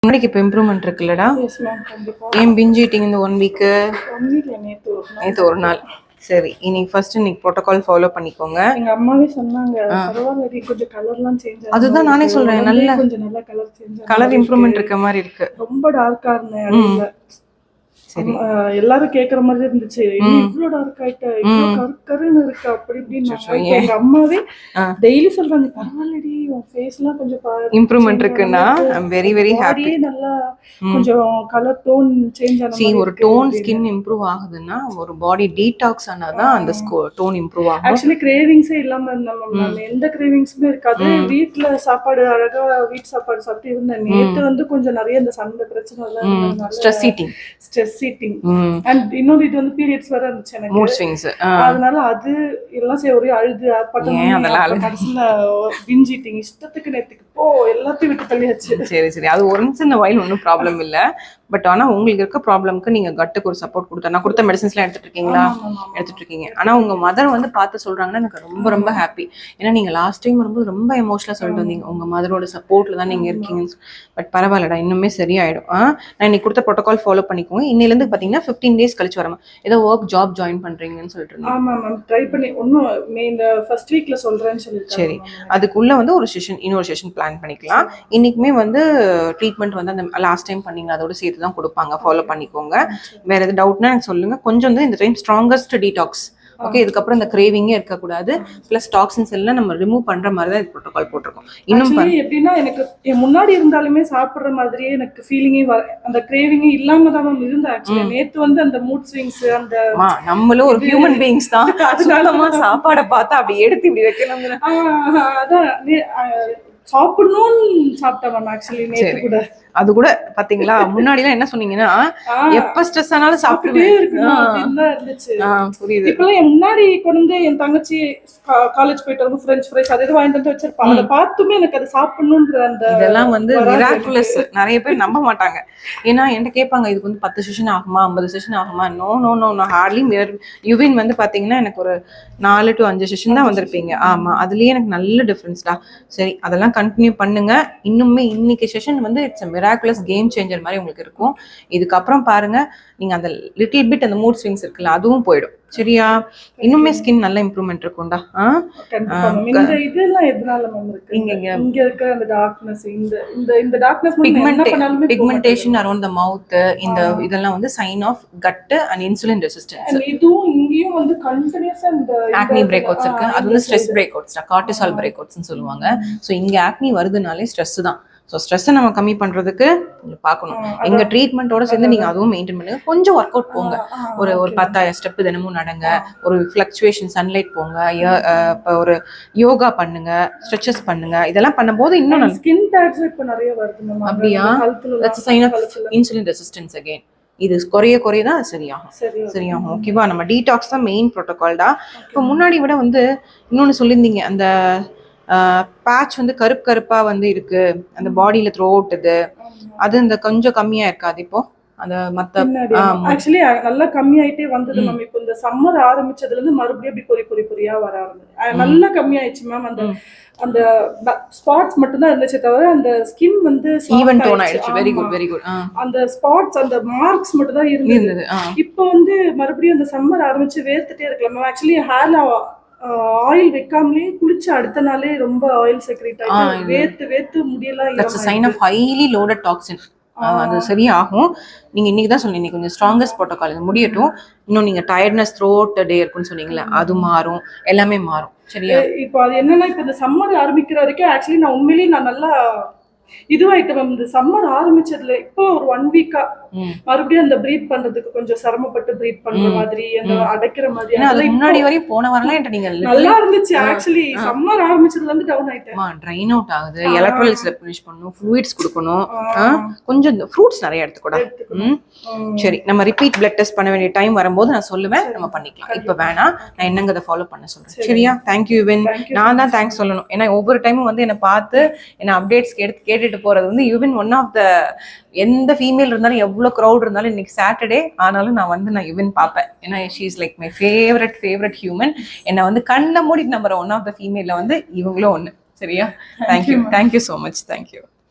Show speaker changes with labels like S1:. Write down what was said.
S1: முன்னாடிக்கு இப்போ இம்ப்ரூவ்மெண்ட் இருக்குல்லடா? ஏன் pinch eating இந்த 1 வீக்? நேற்று ஒரு நாள். சரி, இன்னைக்கு ப்ரோட்டோகால் ஃபாலோ பண்ணிக்கோங்க.
S2: எங்க அம்மாவே சொன்னாங்க பரவாயில்லை கொஞ்சம் கலர்லாம் சேஞ்ச் ஆகுது.
S1: அதுதான் நானே சொல்றேன், நல்ல
S2: கொஞ்சம் நல்ல கலர் சேஞ்ச்
S1: கலர் இம்ப்ரூவ்மெண்ட் இருக்க மாதிரி இருக்கு.
S2: ரொம்ப டார்க்கா இருந்தேன். சரி, எல்லாரும் கேக்குற மாதிரி இருந்துச்சு. இவ்வளவு டார்க் ஆயிட்ட, இவ்வளவு கருன்னு இருக்கு அப்படி இப்படின்னு. எங்க அம்மாவே டெய்லி சொல்றாங்க பரவாயில்லடி உன் ஃபேஸ் எல்லாம் கொஞ்சம்
S1: இம்ப்ரூவ்மெண்ட் இருக்குன்னா ஐம் வெரி வெரி ஹாப்பி.
S2: நல்லா கொஞ்சம் கலர் டோன் சேஞ்ச் ஆன
S1: ஒரு டோன் ஸ்கின் இம்ப்ரூவ் ஆகுதுன்னா ஒரு பாடி டீடாக்ஸ் ஆனாதான் அந்த டோன் இம்ப்ரூவ் ஆகும்.
S2: ஆக்சுவலி கிரேவிங்ஸே இல்லாம இருந்தோம். எந்த கிரேவிங்ஸுமே இருக்காது. வீட்டுல சாப்பாடு அழகா வீட்டு சாப்பாடு சாப்பிட்டு இருந்தேன். நேத்து கொஞ்சம் நிறைய இந்த சண்டை பிரச்சனை எல்லாம்
S1: ஸ்ட்ரெஸ் ஈட்டிங்
S2: அண்ட் இன்னொரு இது பீரியட்ஸ் வர இருந்துச்சு எனக்கு,
S1: மூட் ஸ்விங்ஸ்.
S2: அதனால அது எல்லாம் ஒரே அழுது கடைசியில பிஞ்ச் ஈட்டிங் இஷ்டத்துக்கு நேத்துக்கு எல்லாத்தையும் விட்டு தள்ளியாச்சு.
S1: சரி, அது ஒன்ஸ் இன் வைல் ஒன்றும் ப்ராப்ளம் இல்லை. பட் ஆனா உங்களுக்கு இருக்க ப்ராப்ளம்க்கு நீங்க கட்டுக்கு ஒரு சப்போர்ட் கொடுத்தா, நான் கொடுத்த மெடிசன்ஸ்லாம் எடுத்துட்டு இருக்கீங்களா? எடுத்துட்டு இருக்கீங்க. ஆனா உங்க மதர் பார்த்து சொல்றாங்கன்னா எனக்கு ரொம்ப ரொம்ப ஹாப்பி. ஏன்னா நீங்க லாஸ்ட் டைம் வரும்போது ரொம்ப எமோஷனலா சொல்லிட்டு வந்தீங்க, உங்க மதரோட சப்போர்ட்ல தான் நீங்க இருக்கீங்க. பட் பரவாயில்லடா, இன்னுமே சரியாயிடும். நான் இன்னைக்கு கொடுத்த ப்ரோட்டோகால் ஃபாலோ பண்ணிக்கோங்க. இன்னையில இருந்து பாத்தீங்கன்னா 15 days கழிச்சு வரமா ஏதோ ஒர்க் ஜாப் ஜாயின் பண்றீங்கன்னு சொல்லிட்டு இருந்தீங்க.
S2: ஆமா மேம், ட்ரை பண்ணி இந்த ஃபர்ஸ்ட் வீக்ல சொல்றேன்னு சொல்லிருக்கேன்.
S1: சரி, அதுக்குள்ள ஒரு செஷன், இன்னொரு செஷன் பிளான் பண்ணிக்கலாம். இன்னைக்குமே ட்ரீட்மெண்ட் அந்த லாஸ்ட் டைம் பண்ணீங்க அதோட சேர்த்து தான் கொடுப்பாங்க. ஃபாலோ பண்ணிக்கோங்க. வேற எது டவுட்னா எனக்கு சொல்லுங்க. கொஞ்சம் இந்த டைம் ஸ்ட்ராங்கஸ்ட் டீடாக்ஸ். ஓகே, இதுக்கப்புறம் இந்த கிரேவிங்கே இருக்கக்கூடாது. பிளஸ் டாக்ஸின்ஸ் எல்லாம் நம்ம ரிமூவ் பண்ற மாதிரி தான் ப்ரோட்டோகால் போட்டிருக்கோம். இன்னும்
S2: எப்படின்னா எனக்கு முன்னாடி இருந்தாலுமே சாப்பிடுற மாதிரியே எனக்கு ஃபீலிங்கே அந்த கிரேவிங்கே இல்லாம தான் இருந்தேன். ஆக்சுவலி நேத்து அந்த மூட் ஸ்விங்ஸ் அந்த
S1: நம்மளும் ஒரு ஹியூமன் பீயிங்ஸ் தான். அதனாலமா சாப்பாடை பார்த்தா அப்படி எடுத்து இப்படி வைக்கணும்.
S2: அதான் சாப்பிடணும்னு சாப்பிட்டேன் ஆக்சுவலி நேத்து கூட.
S1: அது கூட பாத்தீங்களா, முன்னாடி எல்லாம் என்ன சொன்னீங்கன்னா எப்ப ஸ்ட்ரெஸ் ஆனாலும் சாப்பிட்டுட்டே
S2: இருந்துச்சு. புரியுது. இப்ப என் முன்னாடி கொண்டு என் தங்கச்சி காலேஜ் போயிட்டு வந்து ஃப்ரெஞ்ச் ஃப்ரைஸ் அது வாங்கிட்டு வந்து வச்சிருப்பாங்க. அதை பார்த்துமே எனக்கு அது சாப்பிடணும்ன்ற அந்த இதெல்லாம் மிராக்குலஸ்.
S1: நிறைய பேர் நம்ப மாட்டாங்க. ஏன்னா என்கிட்ட கேட்பாங்க இதுக்கு 10 செஷன் ஆகுமா 50 செஷன் ஆகுமா? No Hartley. யுவின் பாத்தீங்கன்னா எனக்கு ஒரு 4 to 5 செஷன் தான் வந்திருப்பீங்க. ஆமா, அதுலயே எனக்கு நல்ல டிஃபரன்ஸ்டா. சரி, அதெல்லாம் கண்டினியூ பண்ணுங்க. இன்னுமே இன்னைக்கு session it's miraculous game changer மாதிரி உங்களுக்கு இருக்கும். இதுக்கப்புறம் பாருங்க, நீங்க அந்த லிட்டில் பிட் அந்த மூட் ஸ்விங்ஸ் இருக்குல்ல அதுவும் போயிடும். சரியா? இன்னுமே ஸ்கின் நல்ல இம்ப்ரூவ்மெண்ட் இருக்கும்டா.
S2: இந்த இதெல்லாம் எதனால மேம் இருக்கு? இங்க இருக்க அந்த டார்க்னஸ், இந்த darkness
S1: pigmentation around the mouth, இந்த இதெல்லாம் sign of gut and insulin resistance.
S2: இதுவும் இங்கேயும் கண்டினியூஸா இந்த
S1: ஆக்னி பிரேக் அவுட்ஸ் இருக்கு. அது stress break outs, cortisol break அவுட்ஸ்னு சொல்லுவாங்க. சோ இங்க ஆக்னி வருதுனாலே ஸ்ட்ரெஸ் தான். ஸோ ஸ்ட்ரெஸ்ஸை நம்ம கம்மி பண்ணுறதுக்கு பார்க்கணும். எங்கள் ட்ரீட்மெண்ட்டோட சேர்ந்து நீங்கள் அதுவும் மெயின்டைன் பண்ணுங்க. கொஞ்சம் ஒர்க் அவுட் போங்க. ஒரு 10,000 ஸ்டெப்பு தினமும் நடங்க. ஒரு ஃப்ளக்சுவேஷன் சன்லைட் போங்க. இப்போ ஒரு யோகா பண்ணுங்க, ஸ்ட்ரெச்சஸ் பண்ணுங்க. இதெல்லாம் பண்ணும்போது இன்னும்
S2: ஸ்கின் டேக்ஸ் இப்போ நிறைய வருது.
S1: அப்படியா? That's sign of insulin resistance again. இது குறைய தான் சரியாகும். ஓகேவா? நம்ம டீடாக்ஸ் தான் மெயின் ப்ரோட்டோகால்டா. இப்போ முன்னாடி விட இன்னொன்று சொல்லியிருந்தீங்க, அந்த பேட்ச் கருப்பா இருக்கு அந்த பாடியில த்ரோ அவுட் அது இந்த கொஞ்சம் கம்மியா இருக்காது இப்போ? அந்த மத்த
S2: ஆக்சுவலி நல்லா கம்மியாயிட்டே வந்தது மேம். இப்போ இந்த சம்மர் ஆரம்பிச்சதுல இருந்து மறுபடியும் அப்படி பொறியா வர ஆரம்பிச்சு நல்லா கம்மியாயிடுச்சு மேம். அந்த ஸ்பாட்ஸ் மட்டும் தான் இருந்துச்சே தவிர அந்த ஸ்கின்
S1: ஈவன் டோன் ஆயிடுச்சு. Very good.
S2: அந்த ஸ்பாட்ஸ், அந்த மார்க்ஸ் மட்டும் தான் இருந்தது. இப்போ மறுபடியும் அந்த சம்மர் ஆரம்பிச்சு வேர்த்துட்டே இருக்கலாம் மேம். ஆக்சுவலி ஹேர்ல ஆயில் வைக்காமலே குளிச்சு அடுத்த நாளே ரொம்ப ஆயில் செக்ரேட் ஆகி வேர்த்து முடியலாம்.
S1: That's a sign of highly loaded toxin. அது சரியாகும். நீங்க இன்னைக்கு தான் சொன்னீங்க கொஞ்சம் ஸ்ட்ராங்கஸ்ட் ப்ரோட்டோகால் இது முடியட்டும். இன்னும் நீங்க டயர்ட்னஸ் த்ரூ அவுட் தி டே இருக்குன்னு சொன்னீங்களே, அது மாறும், எல்லாமே மாறும். சரியா?
S2: இப்போ அது என்னன்னா, இப்போ இந்த சம்மர் ஆரம்பிக்கிற வரைக்கும் ஆக்சுவலி நான் உண்மையிலேயே நல்லா இதுவாயிட்டு மேம். இந்த சம்மர் ஆரம்பிச்சதுல இப்போ ஒரு 1 வீக்கா மறுபடியும் அந்த பிரீத் பண்றதுக்கு கொஞ்சம் சிரமப்பட்டு பிரீத் பண்ற மாதிரி, அந்த அடைக்கிற மாதிரி.
S1: முன்னாடி வரையும் போன வாரம்லாம் நீங்க
S2: நல்லா இருந்துச்சு. ஆக்சுவலி சம்மர் ஆரம்பிச்சதுல இருந்து டவுன் ஆயிட்டேன்.
S1: ட்ரைன் அவுட் ஆகுது. எலக்ட்ரோலைட்ஸ் ரெப்ளனிஷ் பண்ணனும், ஃப்ளூயிட்ஸ் கொடுக்கணும், கொஞ்சம் ஃப்ரூட்ஸ் நிறைய எடுத்துக்கூட. சரி, நம்ம ரிப்பீட் பிளட் டெஸ்ட் பண்ண வேண்டிய டைம் வரும்போது நான் சொல்லுவேன், நம்ம பண்ணிக்கலாம். இப்ப வேணாம், நான் என்னங்கதை ஃபாலோ பண்ண சொல்றேன். சரியா? தேங்க்யூ யுவின். நான் தான் தேங்க்ஸ் சொல்லணும். ஏன்னா ஒவ்வொரு டைமும் என்னை பார்த்து என்ன அப்டேட்ஸ் கேட்டுட்டு போறது யுவின் ஒன் ஆஃப் த. எந்த ஃபீமேல் இருந்தாலும் எவ்வளவு க்ரௌட் இருந்தாலும் இன்னைக்கு சாட்டர்டே ஆனாலும் நான் யுவின் பார்ப்பேன். ஏன்னா she is like my favourite human. என்னை கண்ண மூடி நம்புற ஒன் ஆஃப் த ஃபீமேல்ல இவங்களும் ஒண்ணு. சரியா? Thank you so much. தேங்க்யூ.